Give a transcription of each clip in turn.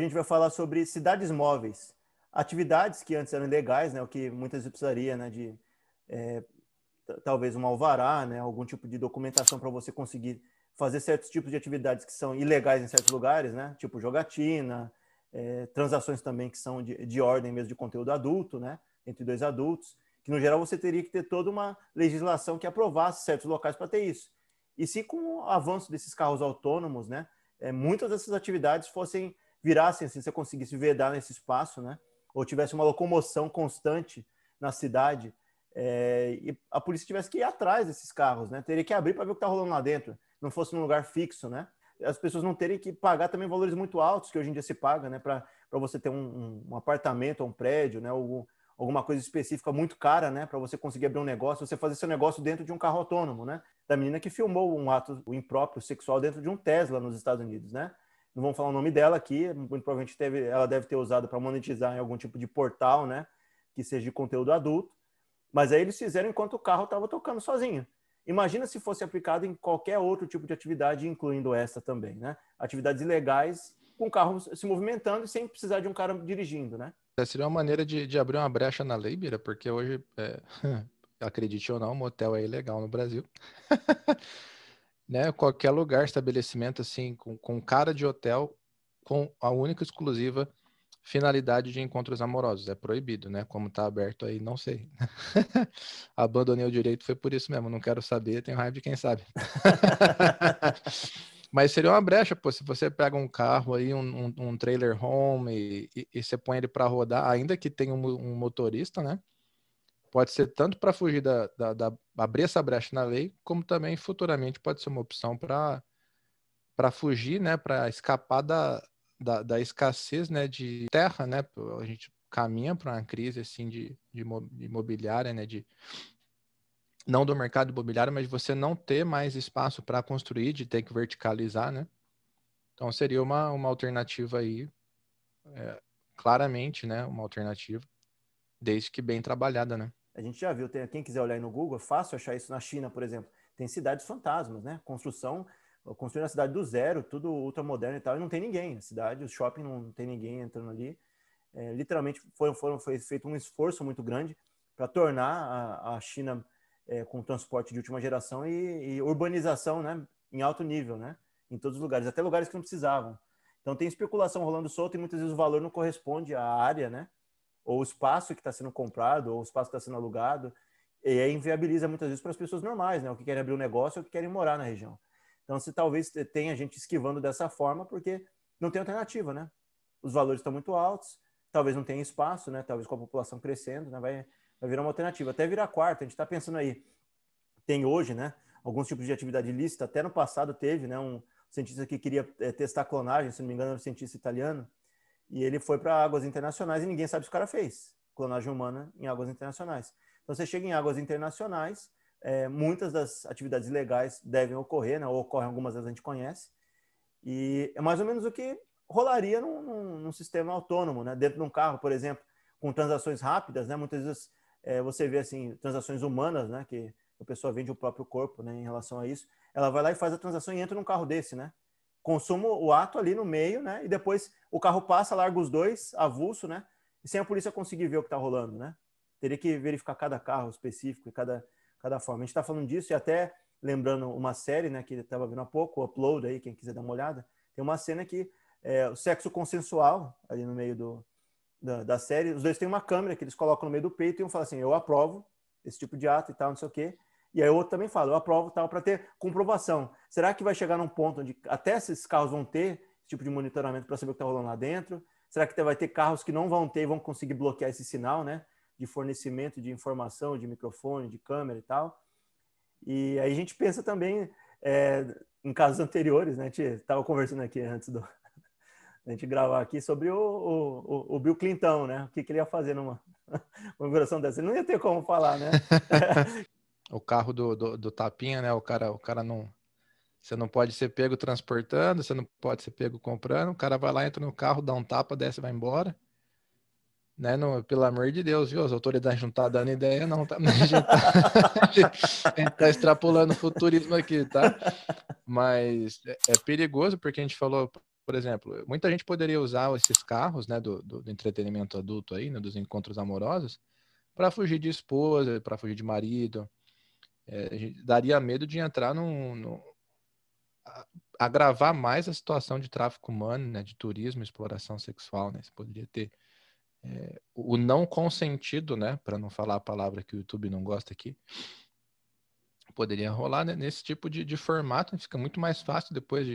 Hoje a gente vai falar sobre cidades móveis, atividades que antes eram ilegais, né, o que muitas vezes precisaria, né, de talvez um alvará, né, algum tipo de documentação para você conseguir fazer certos tipos de atividades que são ilegais em certos lugares, né, tipo jogatina, transações também que são de ordem mesmo de conteúdo adulto, né, entre dois adultos, que no geral você teria que ter toda uma legislação que aprovasse certos locais para ter isso. E se com o avanço desses carros autônomos, né, muitas dessas atividades virassem, assim, você conseguisse vedar nesse espaço, né, ou tivesse uma locomoção constante na cidade, e a polícia tivesse que ir atrás desses carros, né, teria que abrir para ver o que está rolando lá dentro, não fosse num lugar fixo, né, as pessoas não terem que pagar também valores muito altos que hoje em dia se paga, né, para você ter um apartamento ou um prédio, né, ou alguma coisa específica muito cara, né, para você conseguir abrir um negócio, você fazer seu negócio dentro de um carro autônomo, né, da menina que filmou um ato impróprio sexual dentro de um Tesla nos Estados Unidos, né. Não vamos falar o nome dela aqui, muito provavelmente ela deve ter usado para monetizar em algum tipo de portal, né, que seja de conteúdo adulto, mas aí eles fizeram enquanto o carro estava tocando sozinho. Imagina se fosse aplicado em qualquer outro tipo de atividade, incluindo essa também, né? Atividades ilegais com o carro se movimentando e sem precisar de um cara dirigindo, né? Seria uma maneira de abrir uma brecha na lei, Bira, porque hoje, acredite ou não, motel é ilegal no Brasil. Né? Qualquer lugar, estabelecimento assim, com cara de hotel, com a única exclusiva finalidade de encontros amorosos. É proibido, né? Como tá aberto aí, não sei. Abandonei o direito, foi por isso mesmo. Não quero saber, tenho raiva de quem sabe. Mas seria uma brecha, pô, se você pega um carro aí, um trailer home e você põe ele para rodar, ainda que tenha um motorista, né? Pode ser tanto para fugir abrir essa brecha na lei, como também futuramente pode ser uma opção para fugir, né? Para escapar da escassez, né? De terra, né? A gente caminha para uma crise assim de imobiliária, né? Não do mercado imobiliário, mas de você não ter mais espaço para construir, de ter que verticalizar, né? Então seria uma alternativa aí, claramente, né? Uma alternativa, desde que bem trabalhada, né? A gente já viu, quem quiser olhar aí no Google, é fácil achar isso na China, por exemplo. Tem cidades fantasmas, né? Construindo a cidade do zero, tudo ultramoderno e tal, e não tem ninguém. A cidade, o shopping não tem ninguém entrando ali. Literalmente foi feito um esforço muito grande para tornar a China com transporte de última geração e urbanização, né, em alto nível, né, em todos os lugares, até lugares que não precisavam. Então tem especulação rolando solta e muitas vezes o valor não corresponde à área, né, ou o espaço que está sendo comprado, ou o espaço que está sendo alugado, e aí inviabiliza muitas vezes para as pessoas normais, né, o que querem abrir um negócio ou que querem morar na região. Então, se talvez tenha gente esquivando dessa forma, porque não tem alternativa, né? Os valores estão muito altos, talvez não tenha espaço, né? Talvez com a população crescendo, né? Vai virar uma alternativa. Até virar quarto, a gente está pensando aí, tem hoje, né? Alguns tipos de atividade ilícita, até no passado teve, né? Um cientista que queria testar clonagem, se não me engano, era um cientista italiano, e ele foi para águas internacionais e ninguém sabe se o cara fez clonagem humana em águas internacionais. Então, você chega em águas internacionais, muitas das atividades ilegais devem ocorrer, né? Ou ocorrem algumas das a gente conhece, e é mais ou menos o que rolaria num sistema autônomo, né? Dentro de um carro, por exemplo, com transações rápidas, né? Muitas vezes você vê assim transações humanas, né? Que a pessoa vende o próprio corpo, né? Em relação a isso, ela vai lá e faz a transação e entra num carro desse, né? Consuma o ato ali no meio, né? E depois o carro passa, larga os dois, avulso, né? E sem a polícia conseguir ver o que está rolando, né? Teria que verificar cada carro específico e cada forma. A gente está falando disso e até lembrando uma série, né, que estava vendo há pouco, o Upload aí, quem quiser dar uma olhada, tem uma cena que o sexo consensual ali no meio da série, os dois têm uma câmera que eles colocam no meio do peito e um fala assim, eu aprovo esse tipo de ato e tal, não sei o quê, e aí o outro também fala, eu aprovo tal, para ter comprovação. Será que vai chegar num ponto onde até esses carros vão ter esse tipo de monitoramento para saber o que está rolando lá dentro? Será que vai ter carros que não vão ter e vão conseguir bloquear esse sinal, né, de fornecimento de informação, de microfone, de câmera e tal? E aí a gente pensa também em casos anteriores, né? A gente estava conversando aqui antes da gente gravar aqui sobre o Bill Clinton, né? O que ele ia fazer numa configuração dessa. Ele não ia ter como falar, né? O carro do tapinha, né? O cara não... Você não pode ser pego transportando, você não pode ser pego comprando. O cara vai lá, entra no carro, dá um tapa, desce e vai embora. Né? Não, pelo amor de Deus, viu? As autoridades não estão dando ideia, não. Tá? A gente tá extrapolando o futurismo aqui, tá? Mas é perigoso, porque a gente falou, por exemplo, muita gente poderia usar esses carros, né, do entretenimento adulto aí, né, dos encontros amorosos, para fugir de esposa, para fugir de marido. Daria medo de entrar agravar mais a situação de tráfico humano, né, de turismo, exploração sexual, né? Você poderia ter o não consentido, né, para não falar a palavra que o YouTube não gosta aqui, poderia rolar, né, nesse tipo de formato, fica muito mais fácil depois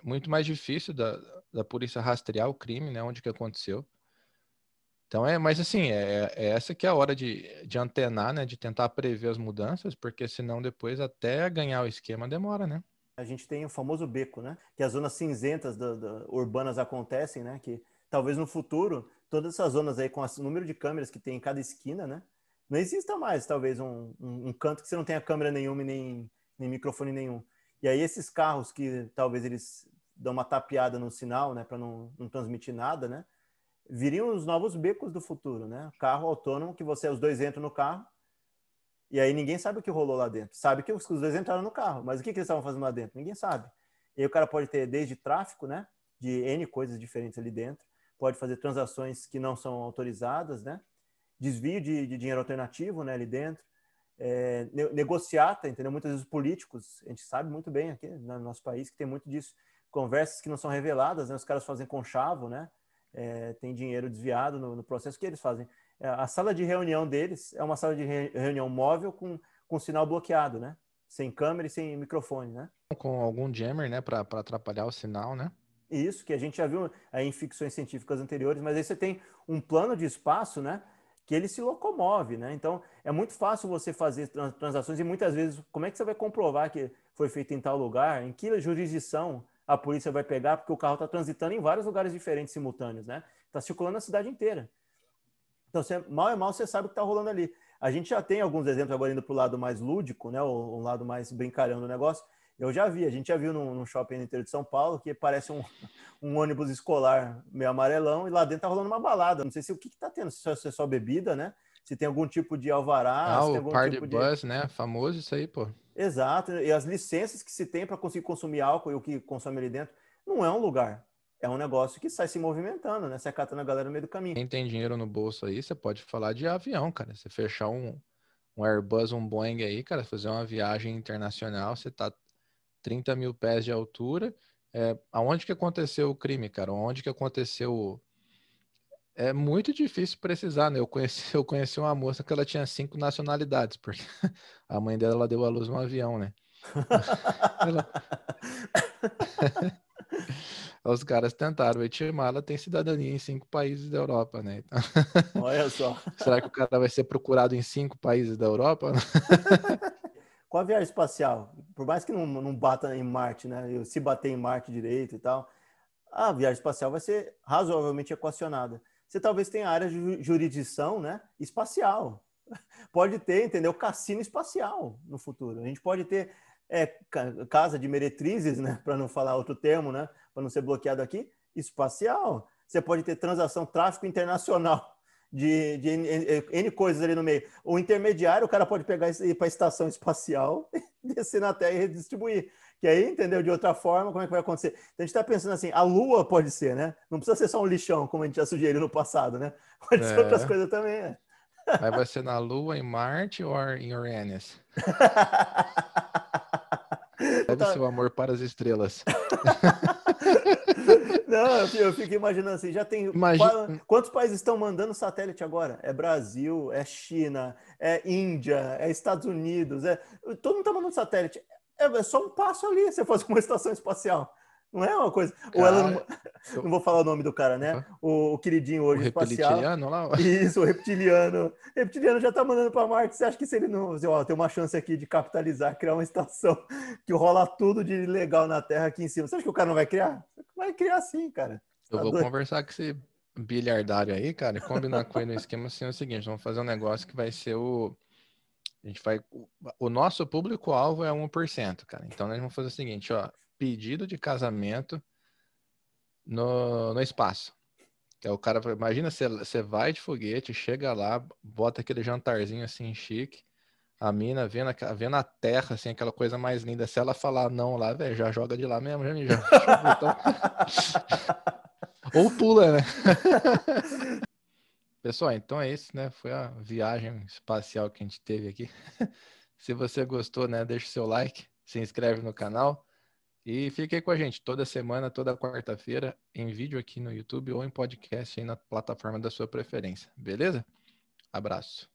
muito mais difícil da polícia rastrear o crime, né, onde que aconteceu. Então mas assim, essa que é a hora de antenar, né, de tentar prever as mudanças, porque senão depois até ganhar o esquema demora, né? A gente tem o famoso beco, né? Que as zonas cinzentas urbanas acontecem, né? Que talvez no futuro, todas essas zonas aí com o número de câmeras que tem em cada esquina, né? Não exista mais, talvez, um canto que você não tenha câmera nenhuma e nem microfone nenhum. E aí esses carros que talvez eles dão uma tapeada no sinal, né? Para não transmitir nada, né? Viriam os novos becos do futuro, né? Carro autônomo que os dois entram no carro e aí ninguém sabe o que rolou lá dentro. Sabe que os dois entraram no carro, mas o que eles estavam fazendo lá dentro? Ninguém sabe. E aí o cara pode ter desde tráfico, né? De N coisas diferentes ali dentro. Pode fazer transações que não são autorizadas, né? Desvio de dinheiro alternativo, né? Ali dentro. Negociata, entendeu? Muitas vezes os políticos, a gente sabe muito bem aqui no nosso país que tem muito disso. Conversas que não são reveladas, né? Os caras fazem conchavo, né? Tem dinheiro desviado no processo. O que eles fazem? A sala de reunião deles é uma sala de reunião móvel com sinal bloqueado, né? Sem câmera e sem microfone, né? Com algum jammer, né, para atrapalhar o sinal, né? Isso, que a gente já viu aí em ficções científicas anteriores, mas aí você tem um plano de espaço, né? Que ele se locomove, né? Então, é muito fácil você fazer transações e muitas vezes, como é que você vai comprovar que foi feito em tal lugar? Em que jurisdição a polícia vai pegar? Porque o carro está transitando em vários lugares diferentes simultâneos, né? Está circulando na cidade inteira. Então, mal você sabe o que está rolando ali. A gente já tem alguns exemplos agora indo para o lado mais lúdico, né? Um lado mais brincalhão do negócio. A gente já viu num shopping no interior de São Paulo que parece um ônibus escolar meio amarelão e lá dentro tá rolando uma balada. Não sei se o que tá tendo, se é só bebida, né? Se tem algum tipo de alvará, se tem O algum Party tipo de... Bus, né? Famoso isso aí, pô. Exato, e as licenças que se tem para conseguir consumir álcool e o que consome ali dentro, não é um lugar. É um negócio que sai se movimentando, né? Você acata a galera no meio do caminho. Quem tem dinheiro no bolso aí, você pode falar de avião, cara. Você fechar um Airbus, um Boeing aí, cara, fazer uma viagem internacional, você tá 30 mil pés de altura. Aonde que aconteceu o crime, cara? Onde que aconteceu? É muito difícil precisar, né? Eu conheci uma moça que ela tinha 5 nacionalidades, porque a mãe dela deu à luz um avião, né? Ela, os caras tentaram intimar, ela tem cidadania em 5 países da Europa, né? Então, Olha só. será que o cara vai ser procurado em 5 países da Europa? Com a viagem espacial, por mais que não bata em Marte, né? Se bater em Marte direito e tal, a viagem espacial vai ser razoavelmente equacionada. Você talvez tenha área de jurisdição, né? Espacial. Pode ter, entendeu? Cassino espacial no futuro. A gente pode ter casa de meretrizes, né? Para não falar outro termo, né? Para não ser bloqueado aqui, espacial. Você pode ter transação, tráfico internacional de N coisas ali no meio. O intermediário, o cara pode pegar e ir para a estação espacial, descer na Terra e redistribuir. Que aí, entendeu? De outra forma, como é que vai acontecer? Então a gente está pensando assim, a Lua pode ser, né? Não precisa ser só um lixão, como a gente já sugeriu no passado, né? Pode ser outras É. coisas também, né? Aí vai ser na Lua, em Marte ou em Uranus? Deve ser o amor para as estrelas. Não, eu fico imaginando assim, já tem. Imagina. Quantos países estão mandando satélite agora? É Brasil, é China, é Índia, é Estados Unidos, todo mundo está mandando satélite. É só um passo ali, você faz com uma estação espacial. Não é uma coisa. O Elon, Cara, não vou falar o nome do cara, né? opa, O queridinho o hoje espacial. reptiliano lá. Isso, o reptiliano. O reptiliano já tá mandando para Marte. Você acha que se ele não. Ó, tem uma chance aqui de capitalizar, criar uma estação que rola tudo de legal na Terra aqui em cima. Você acha que o cara não vai criar? Vai criar sim, cara. Você Eu tá vou doido? conversar com esse bilhardário aí, cara, e combinar com ele no esquema assim, é o seguinte, vamos fazer um negócio que vai ser a gente vai, o nosso público-alvo é 1%, cara. Então nós vamos fazer o seguinte, ó, pedido de casamento no espaço. Que é o cara, imagina você vai de foguete, chega lá, bota aquele jantarzinho assim chique, A mina vendo a terra, assim, aquela coisa mais linda. Se ela falar não lá, velho, já joga de lá mesmo, já. Ou pula, né? Pessoal, então é isso, né? Foi a viagem espacial que a gente teve aqui. Se você gostou, né, deixa o seu like, se inscreve no canal e fique aí com a gente toda semana, toda quarta-feira, em vídeo aqui no YouTube ou em podcast aí na plataforma da sua preferência. Beleza? Abraço.